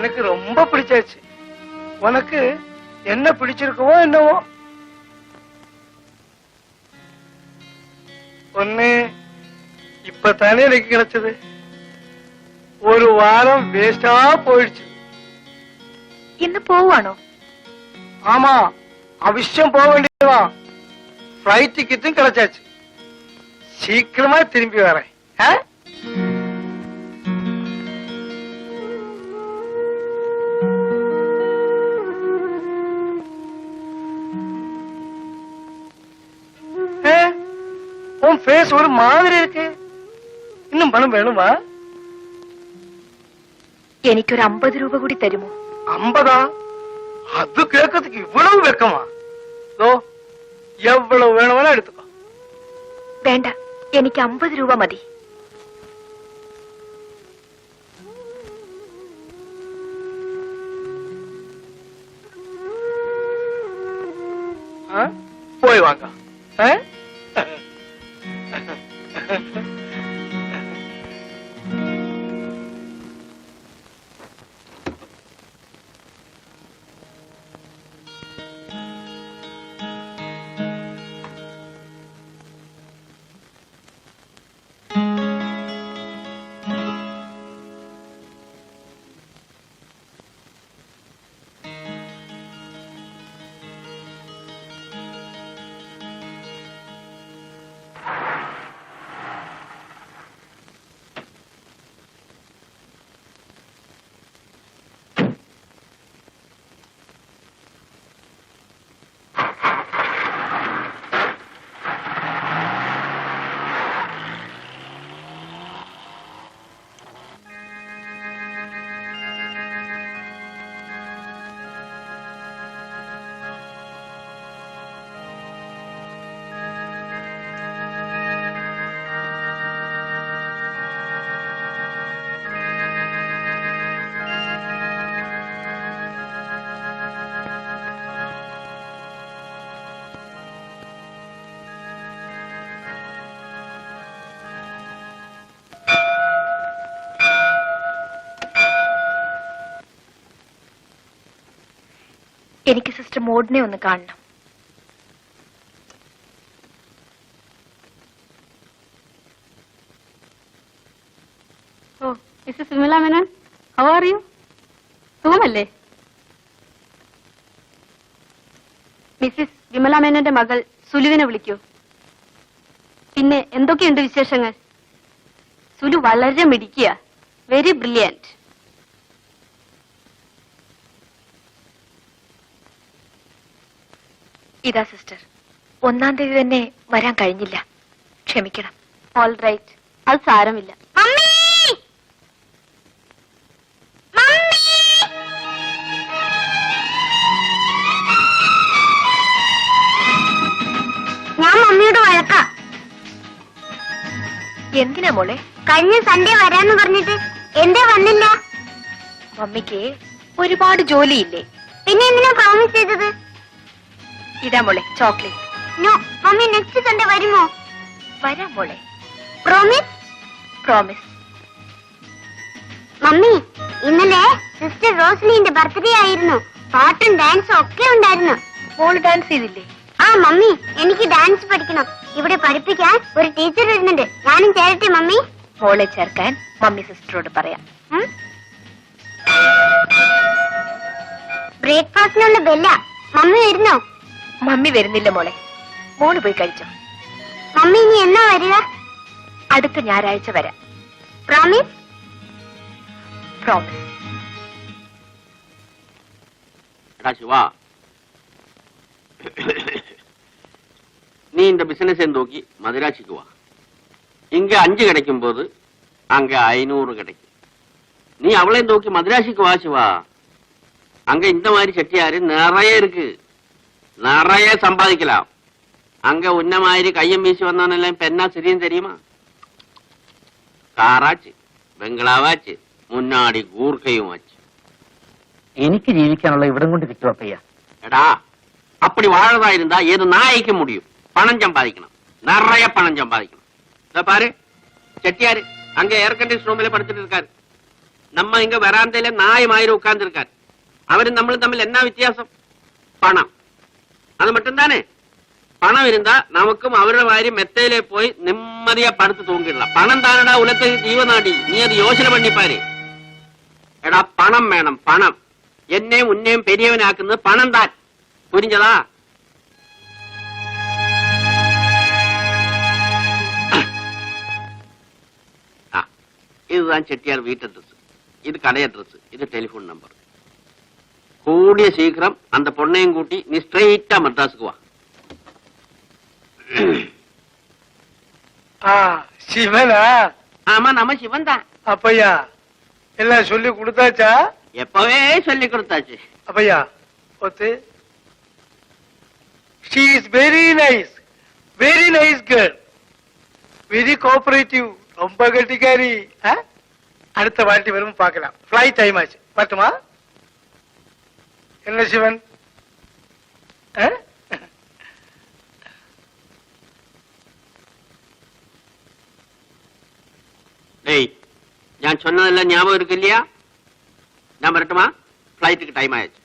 எனக்கு ரொம்ப பிடிச்சாச்சு. உனக்கு என்ன பிடிச்சிருக்கவோ என்னவோ. ஒண்ணு இப்பதானே எனக்கு கிடைச்சது. ஒரு வாரம் வேஸ்டா போயிடுச்சு. ഇന്ന് പോവാണോ? ஆமா, அவசியம் போக வேண்டியதுதான். ஃபிளைட் டிக்கெட்டும் கிடைச்சாச்சு. சீக்கிரமா திரும்பி வரேன். உன் ஃபேஸ் ஒரு மாதிரி இருக்கு. இன்னும் பணம் வேணுமா? എനിക്കൊരു 50 രൂപ കൂടി തരുമോ? 50? அது கேட்கறதுக்கு இவ்வளவு வெக்கமா? எவ்வளவு வேணும்னா எடுத்துக்கோ. വേണ്ട, എനിക്ക് 50 രൂപ മതി. போய் வாங்க. എനിക്ക് സിസ്റ്റർ മോഡിനെ ഒന്ന് കാണണം. ഓ, Mrs Vimala Menon, how are you? സുഖമല്ലേ? മിസ്സിസ് വിമല മേനോന്റെ മകൾ സുലുവിനെ വിളിക്കൂ. പിന്നെ എന്തൊക്കെയുണ്ട് വിശേഷങ്ങൾ? സുലു വളരെ മിടുക്കിയ, വെരി ബ്രില്യന്റ്. ഇതാ സിസ്റ്റർ, 1-ാം തീയതി തന്നെ വരാൻ കഴിഞ്ഞില്ല, ക്ഷമിക്കണം. ഓൾ റൈറ്റ്, അത് സാരമില്ല. ഞാൻ മമ്മിയോട് വഴക്കാ. എന്തിനാ മോളെ? കഴിഞ്ഞ സൺഡേ വരാന്ന് പറഞ്ഞിട്ട് എന്തേ വന്നില്ല? മമ്മിക്ക് ഒരുപാട് ജോലിയില്ലേ? പിന്നെ എന്തിനാ പ്രോമിസ് ചെയ്തത്? ഇതാ മോളെ chocolate. No, mummy next Sunday വരുമോ? വരാം മോളെ. പ്രോമിസ്? പ്രോമിസ്. മമ്മി, ഇന്നലെ സിസ്റ്റർ റോസ്ലിന്റെ ബർത്ത്ഡേ ആയിരുന്നു. പാട്ടും ഡാൻസും ഒക്കെ ഉണ്ടായിരുന്നു. മോള് ഡാൻസ് ചെയ്തില്ലേ? ആ മമ്മി, എനിക്ക് ഡാൻസ് പഠിക്കണം. ഇവിടെ പഠിപ്പിക്കാൻ ഒരു ടീച്ചർ വരുന്നുണ്ട്. ഞാനും ചേരട്ടെ മമ്മി? മോളെ ചേർക്കാൻ മമ്മി സിസ്റ്ററോട് പറയാം. ബ്രേക്ക്ഫാസ്റ്റിനുള്ള ബെല്ല. മമ്മി വരുന്നോ? മമ്മി വരുന്നില്ല മോളെ, മോള് പോയി കഴിച്ചോ. മമ്മി ഇനി എന്നാ വരിക? അടുത്ത ഞായറാഴ്ച വരാം. പ്രോമിസ്? പ്രോമിസ്. சிவா, நீ இந்த பிசினஸ் நோக்கி மதுராட்சிக்கு வா. இங்க 5 கிடைக்கும் போது அங்க 500 கிடைக்கும். நீ அவளை நோக்கி மதுராட்சிக்கு வா சிவா. அங்க இந்த மாதிரி செட்டியாரு நிறைய இருக்கு, நிறைய சம்பாதிக்கலாம். அங்க உன்ன மாதிரி கையம் வீசி வந்தானெல்லாம் இப்ப என்ன சரியும் தெரியுமா? காராச்சு, ബംഗ്ലാവാച്ച്, മുന്നാടി ഗൂർക്കയും ആச்சு. എനിക്ക് ജീവിക്കാനുള്ള ഇവിടം കൊണ്ട് കിട്ടും അപ്പയ്യ. എടാ, அப்படி வாழறதா இருந்தா ஏது நாய்க்க முடியும்? பணம் சம்பாதிக்கணும், நிறைய பணம் சம்பாதிக்கணும். இத பாரு, செட்டியாரு அங்க ஏர் கண்டிஷன் ரூம்ல படுத்துட்டு இருக்காரு. നമ്മ ഇങ്ങ വരാന്തയിലെ നായമായിരം ഉட்கார்ந்திருக்கார். அவரும் நம்மளும் தம்மில் என்ன வித்தியாசம்? பணம். அது மட்டும் தானே. பணம் இருந்தா நமக்கும் அவരുടെ மாதிரி மெத்தையிலே போய் நிம்மதியா படுத்து தூங்கிடலாம். பணம் தானடா உலகத்துக்கு ஜீவநாடி. நீ அது யோசனை பண்ணி பாரு. എടാ പണം വേണം, പണം. എന്നെയും ഉന്നെയും പെരിയവനാക്കുന്നത് പണം താൻ. പുരിഞ്ഞതാ? இதுதான் செட்டியார் வீட்டு அட்ரஸ், இது கடை அட்ரஸ், இது டெலிபோன் நம்பர். கூடிய சீக்கிரம் அந்த பொண்ணையும் கூட்டி நீ ஸ்ட்ரெயிட்டா மദ്രാസുக்கு வா. சிவனா? ஆமா, நம்ம சிவன் தான். அப்பையா எல்லாம் சொல்லி கொடுத்தாச்சா? எப்பவே சொல்லி கொடுத்தாச்சு. அப்பையா ஒத்து. She is very nice girl, very cooperative, ரொம்ப கட்டிக்காரி. அடுத்த வாட்டி வரும் பார்க்கலாம். ஃபிளைட் டைம் ஆச்சு, பார்த்துமா? என்ன சிவன்? டேய், நான் சொன்னதெல்லாம் ஞாபகம் இருக்கு இல்லையா? நான் வரட்டுமா? ஃபிளைட்டுக்கு டைம் ஆயிடுச்சு.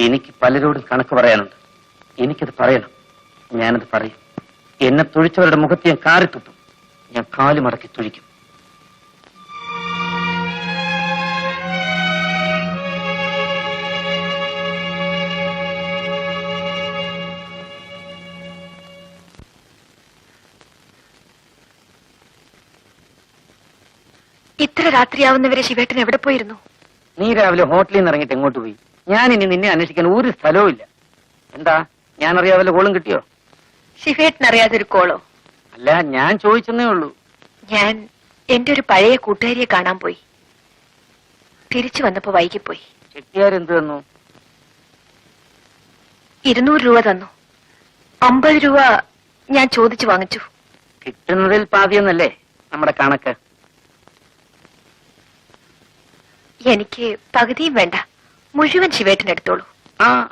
എനിക്ക് പലരോടും കണക്ക് പറയാനുണ്ട്. എനിക്കത് പറയണം. ഞാനത് പറയും. എന്നെ തൊഴിച്ചവരുടെ മുഖത്ത് ഞാൻ കാറിത്തുപ്പും. ഞാൻ കാല് മടക്കി തൊഴിക്കും. ഇത്ര രാത്രിയാവുന്നവരെ ശിവേട്ടൻ എവിടെ പോയിരുന്നു? നീ രാവിലെ ഹോട്ടലിൽ നിന്ന് ഇറങ്ങിയിട്ട് എങ്ങോട്ട് പോയി? ഞാൻ ഇനി നിന്നെ അന്വേഷിക്കാൻ ഒരു സ്ഥലവും ഇല്ല. എന്താ, ഞാൻ അറിയാവല്ല കോളും കിട്ടിയോ? ശിവേട്ടൻ അറിയാതൊരു കോളോ? അല്ല, ഞാൻ ചോദിച്ചെന്നേ ഉള്ളൂ. ഞാൻ എന്റെ ഒരു പഴയ കൂട്ടുകാരിയെ കാണാൻ പോയി. തിരിച്ചു വന്നപ്പോ വൈകിപ്പോയി. ചെട്ടിയാരെന്ത് തന്നു? 200 രൂപ തന്നു. 50 രൂപ ഞാൻ ചോദിച്ചു വാങ്ങിച്ചു. കിട്ടുന്നതിൽ പാതിയെന്നല്ലേ നമ്മുടെ കണക്ക്? എനിക്ക് പകുതിയും വേണ്ട, മുഴുവൻ ശിവേട്ടൻ എടുത്തോളൂ.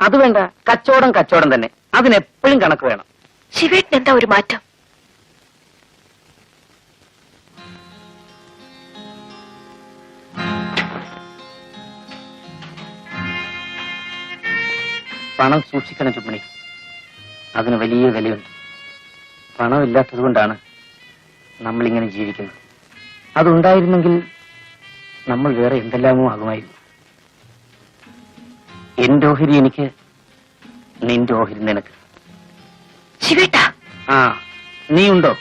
അത് വേണ്ട. കച്ചവടം തന്നെ. അതിനെപ്പോഴും കണക്ക് വേണം. ശിവേട്ടൻ എന്താ ഒരു മാറ്റം? പണം സൂക്ഷിക്കണം ചുമണി. അതിന് വലിയ വിലയുണ്ട്. പണം ഇല്ലാത്തത് കൊണ്ടാണ് നമ്മളിങ്ങനെ ജീവിക്കുന്നത്. അതുണ്ടായിരുന്നെങ്കിൽ നമ്മൾ വേറെ എന്തെല്ലാമോ ആകുമായിരുന്നു. എന്റെ ഓഹരി എനിക്ക്, നിന്റെ ഓഹരി നിനക്ക്. ശിവേട്ട, നീ ഉണ്ടോ?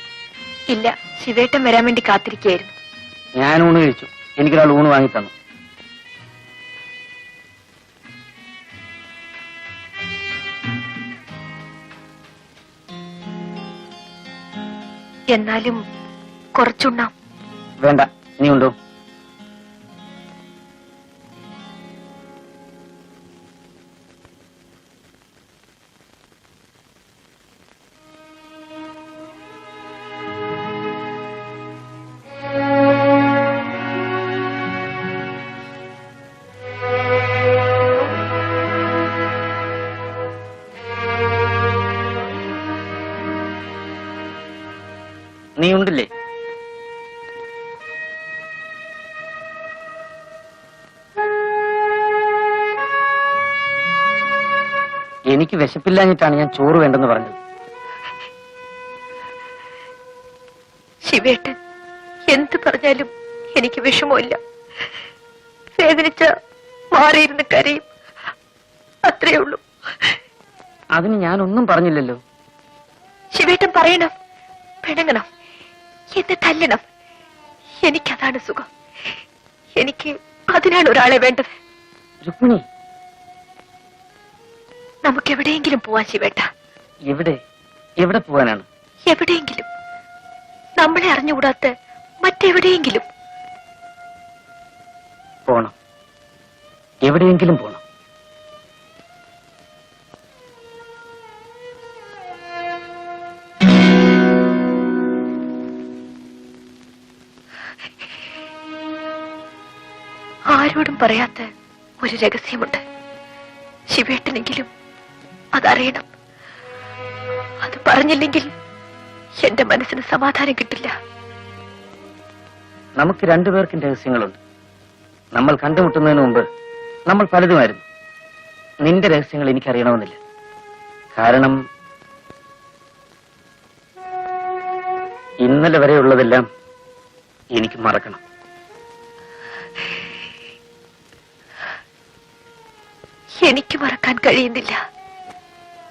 ഇല്ല, ശിവേട്ടൻ വരാൻ വേണ്ടി കാത്തിരിക്കുകയായിരുന്നു. ഞാൻ ഊണ് കഴിച്ചു. എനിക്കൊരാൾ ഊണ് വാങ്ങി തന്നു. എന്നാലും കുറച്ചുണ്ണാം. വേണ്ട, നീ ഉണ്ടോ? നീ ഉണ്ടില്ലേ? എനിക്ക് വിശപ്പില്ലാഞ്ഞിട്ടാണ് ഞാൻ ചോറ് വേണ്ടെന്ന് പറഞ്ഞത്. ശിവേട്ടൻ എന്ത് പറഞ്ഞാലും എനിക്ക് വിഷമമില്ല. വേദനിച്ച മാറിയിരുന്ന് കരയും, അത്രേ ഉള്ളൂ. അതിന് ഞാനൊന്നും പറഞ്ഞില്ലല്ലോ. ശിവേട്ടൻ പറയണം, പിണങ്ങണം, എന്നെ തല്ലണം. എനിക്കതാണ് സുഖം. എനിക്ക് അതിനാണ് ഒരാളെ വേണ്ടത്. രുക്മിണി, നമുക്ക് എവിടെയെങ്കിലും പോവാൻ ശിവേട്ട. എവിടെ? എവിടെ പോവാനാണ്? എവിടെയെങ്കിലും, നമ്മളെ അറിഞ്ഞുകൂടാത്ത മറ്റെവിടെയെങ്കിലും പോണം. എവിടെയെങ്കിലും പോണം. ഒരു രഹസ്യമുണ്ട്. ശിവേട്ടനെങ്കിലും അതറിയണം. അത് പറഞ്ഞില്ലെങ്കിൽ എന്റെ മനസ്സിന് സമാധാനം കിട്ടില്ല. നമുക്ക് രണ്ടുപേർക്കും രഹസ്യങ്ങളുണ്ട്. നമ്മൾ കണ്ടുമുട്ടുന്നതിന് മുമ്പ് നമ്മൾ പലതുമായിരുന്നു. നിന്റെ രഹസ്യങ്ങൾ എനിക്കറിയണമെന്നില്ല. കാരണം ഇന്നലെ വരെയുള്ളതെല്ലാം എനിക്ക് മറക്കണം. എനിക്ക് മറക്കാൻ കഴിയുന്നില്ല.